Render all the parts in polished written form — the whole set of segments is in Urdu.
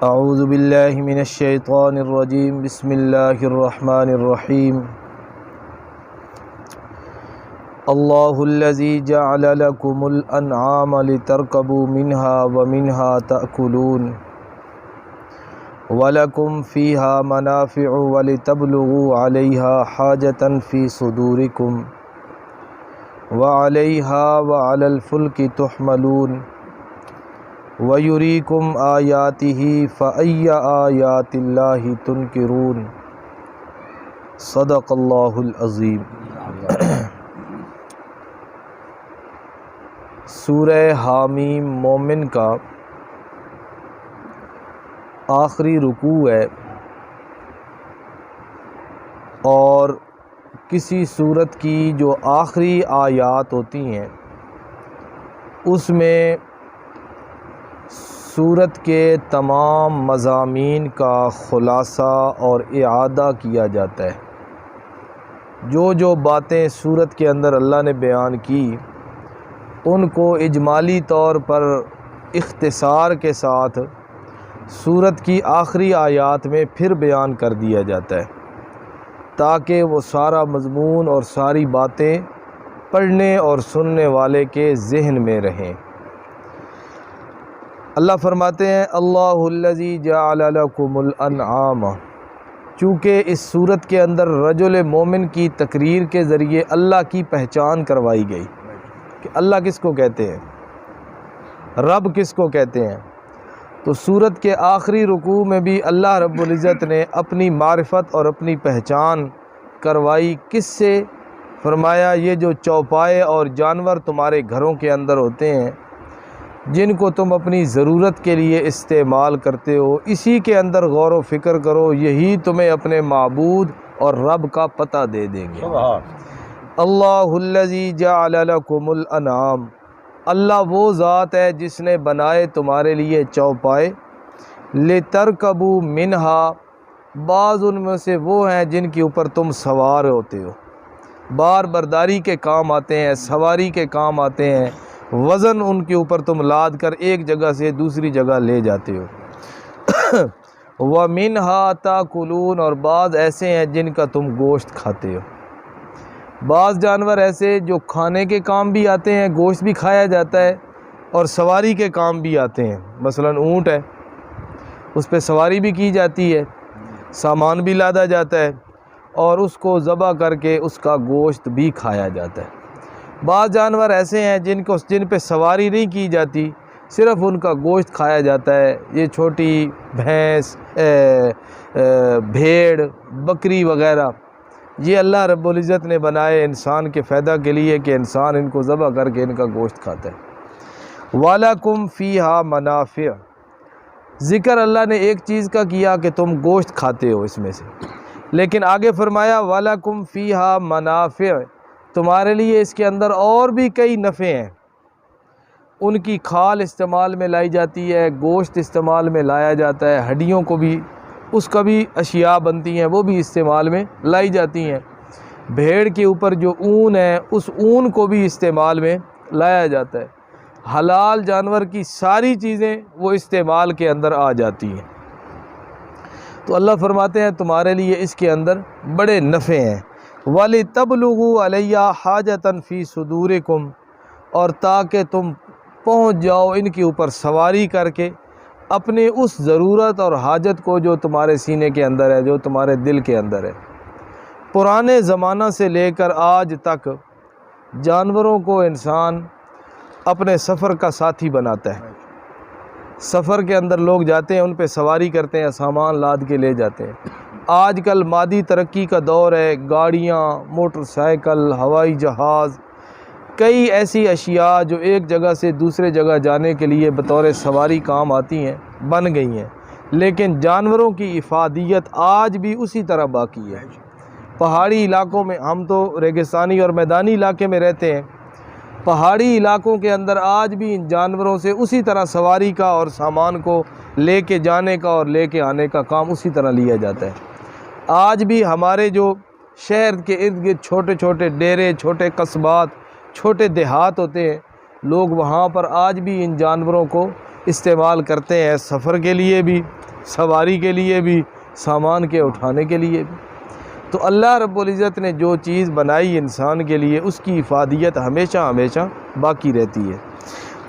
اعوذ باللہ من الشیطان الرجیم بسم اللہ الرحمن الرحیم اللہ الذی جعل لکم الانعام لترکبوا منها ومنها تأکلون وَلَكُمْ فِيهَا مَنَافِعُ وَلِتَبْلُغُوا عَلَيْهَا حَاجَةً فِي صُدُورِكُمْ وَعَلَيْهَا وَعَلَى الْفُلْكِ تُحْمَلُونَ وَيُرِيكُمْ آيَاتِهِ فَأَيَّ آيَاتِ اللَّهِ تُنْكِرُونَ صدق اللہ العظیم۔ سورہ حامیم مومن کا آخری رکوع ہے، اور کسی سورت کی جو آخری آیات ہوتی ہیں اس میں سورت کے تمام مضامین کا خلاصہ اور اعادہ کیا جاتا ہے۔ جو باتیں سورت کے اندر اللہ نے بیان کی ان کو اجمالی طور پر اختصار کے ساتھ سورت کی آخری آیات میں پھر بیان کر دیا جاتا ہے، تاکہ وہ سارا مضمون اور ساری باتیں پڑھنے اور سننے والے کے ذہن میں رہیں۔ اللہ فرماتے ہیں اللہ الذی جعل لکم الانعام، چونکہ اس صورت کے اندر رجل مومن کی تقریر کے ذریعے اللہ کی پہچان کروائی گئی کہ اللہ کس کو کہتے ہیں، رب کس کو کہتے ہیں۔ تو سورت کے آخری رکوع میں بھی اللہ رب العزت نے اپنی معرفت اور اپنی پہچان کروائی۔ کس سے؟ فرمایا یہ جو چوپائے اور جانور تمہارے گھروں کے اندر ہوتے ہیں، جن کو تم اپنی ضرورت کے لیے استعمال کرتے ہو، اسی کے اندر غور و فکر کرو، یہی تمہیں اپنے معبود اور رب کا پتہ دے دیں گے۔ اللہ الذی جعل لکم الانعام، اللہ وہ ذات ہے جس نے بنائے تمہارے لیے چوپائے، لترکبوا منہا، بعض ان میں سے وہ ہیں جن کے اوپر تم سوار ہوتے ہو، بار برداری کے کام آتے ہیں، سواری کے کام آتے ہیں، وزن ان کے اوپر تم لاد کر ایک جگہ سے دوسری جگہ لے جاتے ہو۔ وَمِنْهَا تَأْكُلُونَ، اور بعض ایسے ہیں جن کا تم گوشت کھاتے ہو۔ بعض جانور ایسے جو کھانے کے کام بھی آتے ہیں، گوشت بھی کھایا جاتا ہے، اور سواری کے کام بھی آتے ہیں۔ مثلا اونٹ ہے، اس پہ سواری بھی کی جاتی ہے، سامان بھی لادا جاتا ہے، اور اس کو ذبح کر کے اس کا گوشت بھی کھایا جاتا ہے۔ بعض جانور ایسے ہیں جن پہ سواری نہیں کی جاتی، صرف ان کا گوشت کھایا جاتا ہے۔ یہ چھوٹی بھینس، بھیڑ، بکری وغیرہ، یہ اللہ رب العزت نے بنائے انسان کے فائدہ کے لیے کہ انسان ان کو ذبح کر کے ان کا گوشت کھاتا ہے۔ وَلَكُمْ فِيهَا مَنَافِعُ، ذکر اللہ نے ایک چیز کا کیا کہ تم گوشت کھاتے ہو اس میں سے، لیکن آگے فرمایا وَلَكُمْ فِيهَا مَنَافِعُ، تمہارے لیے اس کے اندر اور بھی کئی نفع ہیں۔ ان کی کھال استعمال میں لائی جاتی ہے، گوشت استعمال میں لایا جاتا ہے، ہڈیوں کو بھی اس کا بھی اشیاء بنتی ہیں، وہ بھی استعمال میں لائی جاتی ہیں۔ بھیڑ کے اوپر جو اون ہے اس اون کو بھی استعمال میں لایا جاتا ہے۔ حلال جانور کی ساری چیزیں وہ استعمال کے اندر آ جاتی ہیں۔ تو اللہ فرماتے ہیں تمہارے لیے اس کے اندر بڑے نفع ہیں۔ وَلِتَبْلُغُوا عَلَيَّا حَاجَةً فِي صُدُورِكُمْ، اور تاکہ تم پہنچ جاؤ ان کے اوپر سواری کر کے اپنے اس ضرورت اور حاجت کو جو تمہارے سینے کے اندر ہے، جو تمہارے دل کے اندر ہے۔ پرانے زمانہ سے لے کر آج تک جانوروں کو انسان اپنے سفر کا ساتھی بناتا ہے۔ سفر کے اندر لوگ جاتے ہیں، ان پہ سواری کرتے ہیں، سامان لاد کے لے جاتے ہیں۔ آج کل مادی ترقی کا دور ہے، گاڑیاں، موٹر سائیکل، ہوائی جہاز، کئی ایسی اشیاء جو ایک جگہ سے دوسرے جگہ جانے کے لیے بطور سواری کام آتی ہیں، بن گئی ہیں، لیکن جانوروں کی افادیت آج بھی اسی طرح باقی ہے۔ پہاڑی علاقوں میں، ہم تو ریگستانی اور میدانی علاقے میں رہتے ہیں، پہاڑی علاقوں کے اندر آج بھی ان جانوروں سے اسی طرح سواری کا اور سامان کو لے کے جانے کا اور لے کے آنے کا کام اسی طرح لیا جاتا ہے۔ آج بھی ہمارے جو شہر کے ارد گرد چھوٹے چھوٹے ڈیرے، چھوٹے قصبات، چھوٹے دیہات ہوتے ہیں، لوگ وہاں پر آج بھی ان جانوروں کو استعمال کرتے ہیں، سفر کے لیے بھی، سواری کے لیے بھی، سامان کے اٹھانے کے لیے بھی۔ تو اللہ رب العزت نے جو چیز بنائی انسان کے لیے، اس کی افادیت ہمیشہ ہمیشہ باقی رہتی ہے۔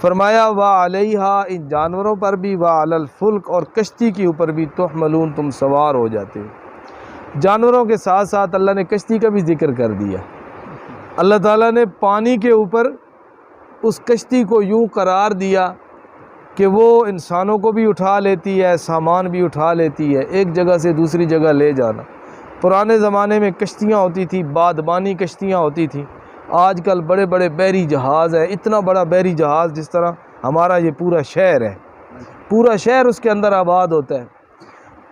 فرمایا وَعَلَيْهَا، ان جانوروں پر بھی، وَعَلَى الْفُلْكِ، اور کشتی کے اوپر بھی، تحملون، تم سوار ہو جاتے ہو۔ جانوروں کے ساتھ ساتھ اللہ نے کشتی کا بھی ذکر کر دیا۔ اللہ تعالیٰ نے پانی کے اوپر اس کشتی کو یوں قرار دیا کہ وہ انسانوں کو بھی اٹھا لیتی ہے، سامان بھی اٹھا لیتی ہے، ایک جگہ سے دوسری جگہ لے جانا۔ پرانے زمانے میں کشتیاں ہوتی تھی، بادبانی کشتیاں ہوتی تھیں۔ آج کل بڑے بڑے بحری جہاز ہیں، اتنا بڑا بحری جہاز جس طرح ہمارا یہ پورا شہر ہے، پورا شہر اس کے اندر آباد ہوتا ہے،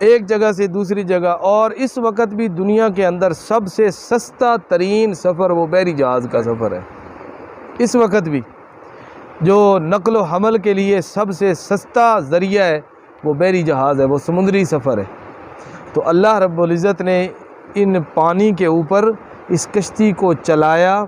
ایک جگہ سے دوسری جگہ۔ اور اس وقت بھی دنیا کے اندر سب سے سستا ترین سفر وہ بحری جہاز کا سفر ہے۔ اس وقت بھی جو نقل و حمل کے لیے سب سے سستا ذریعہ ہے وہ بحری جہاز ہے، وہ سمندری سفر ہے۔ تو اللہ رب العزت نے ان پانی کے اوپر اس کشتی کو چلایا،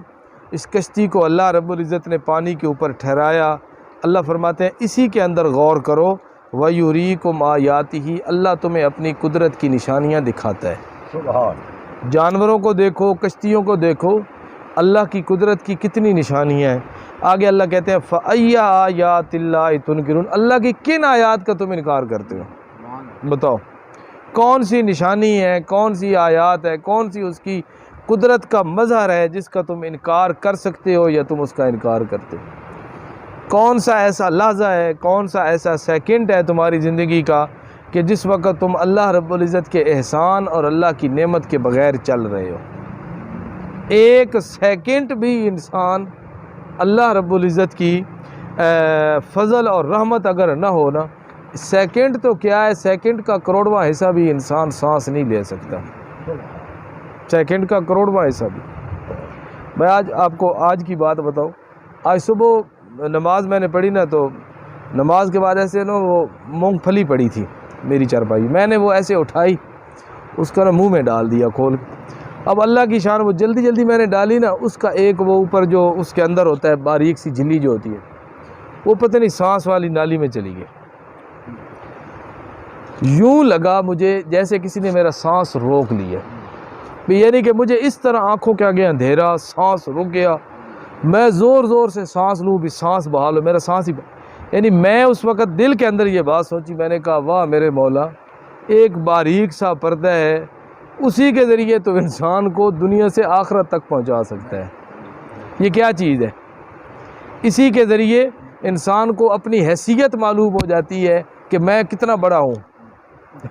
اس کشتی کو اللہ رب العزت نے پانی کے اوپر ٹھہرایا۔ اللہ فرماتے ہیں اسی کے اندر غور کرو، وَيُرِيكُمْ آيَاتِهِ، اللہ تمہیں اپنی قدرت کی نشانیاں دکھاتا ہے۔ سبحان، جانوروں کو دیکھو، کشتیوں کو دیکھو، اللہ کی قدرت کی کتنی نشانیاں ہیں۔ آگے اللہ کہتے ہیں فَأَيَّ آيَاتِ اللَّهِ تُنْكِرُونَ، اللہ کی کن آیات کا تم انکار کرتے ہو؟ بتاؤ کون سی نشانی ہے، کون سی آیات ہے، کون سی اس کی قدرت کا مظہر ہے جس کا تم انکار کر سکتے ہو یا تم اس کا انکار کرتے ہو؟ کون سا ایسا لحظہ ہے، کون سا ایسا سیکنڈ ہے تمہاری زندگی کا کہ جس وقت تم اللہ رب العزت کے احسان اور اللہ کی نعمت کے بغیر چل رہے ہو؟ ایک سیکنڈ بھی انسان اللہ رب العزت کی فضل اور رحمت اگر نہ ہو نا، سیکنڈ تو کیا ہے، سیکنڈ کا کروڑواں حصہ بھی انسان سانس نہیں لے سکتا، سیکنڈ کا کروڑواں حصہ بھی۔ میں آج آپ کو آج کی بات بتاؤں، آج صبح نماز میں نے پڑھی نا، تو نماز کے بعد ایسے نا وہ مونگ پھلی پڑی تھی میری چارپائی، میں نے وہ ایسے اٹھائی، اس کا نا منہ میں ڈال دیا کھول کے۔ اب اللہ کی شان، وہ جلدی جلدی میں نے ڈالی نا، اس کا ایک وہ اوپر جو اس کے اندر ہوتا ہے باریک سی جھلی جو ہوتی ہے، وہ پتہ نہیں سانس والی نالی میں چلی گئی۔ یوں لگا مجھے جیسے کسی نے میرا سانس روک لیا، یعنی کہ مجھے اس طرح آنکھوں کے آگے اندھیرا، سانس رک گیا، میں زور زور سے سانس لوں بھی سانس بحال ہو، میرا سانس ہی یعنی میں اس وقت دل کے اندر یہ بات سوچی، میں نے کہا واہ میرے مولا، ایک باریک سا پردہ ہے، اسی کے ذریعے تو انسان کو دنیا سے آخرت تک پہنچا سکتا ہے۔ یہ کیا چیز ہے؟ اسی کے ذریعے انسان کو اپنی حیثیت معلوم ہو جاتی ہے کہ میں کتنا بڑا ہوں،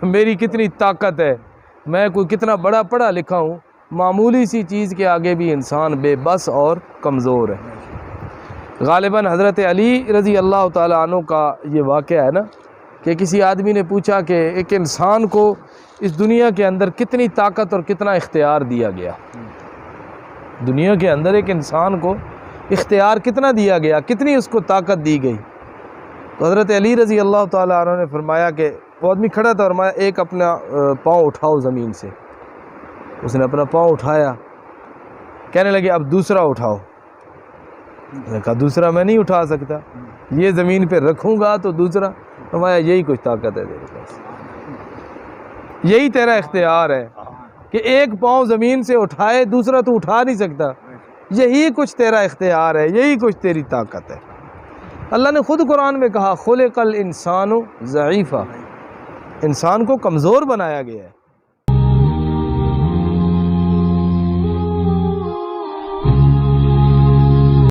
میری کتنی طاقت ہے، میں کوئی کتنا بڑا پڑھا لکھا ہوں۔ معمولی سی چیز کے آگے بھی انسان بے بس اور کمزور ہے۔ غالباً حضرت علی رضی اللہ تعالیٰ عنہ کا یہ واقعہ ہے نا، کہ کسی آدمی نے پوچھا کہ ایک انسان کو اس دنیا کے اندر کتنی طاقت اور کتنا اختیار دیا گیا، دنیا کے اندر ایک انسان کو اختیار کتنا دیا گیا، کتنی اس کو طاقت دی گئی؟ تو حضرت علی رضی اللہ تعالیٰ عنہ نے فرمایا کہ وہ آدمی کھڑا تھا، فرمایا ایک اپنا پاؤں اٹھاؤ زمین سے۔ اس نے اپنا پاؤں اٹھایا، کہنے لگے اب دوسرا اٹھاؤ۔ میں نے کہا دوسرا میں نہیں اٹھا سکتا، یہ زمین پہ رکھوں گا تو دوسرا۔ فرمایا یہی کچھ طاقت ہے تیرے پاس، یہی تیرا اختیار ہے کہ ایک پاؤں زمین سے اٹھائے، دوسرا تو اٹھا نہیں سکتا، یہی کچھ تیرا اختیار ہے، یہی کچھ تیری طاقت ہے۔ اللہ نے خود قرآن میں کہا خلق الانسان ضعیفا، انسان کو کمزور بنایا گیا ہے۔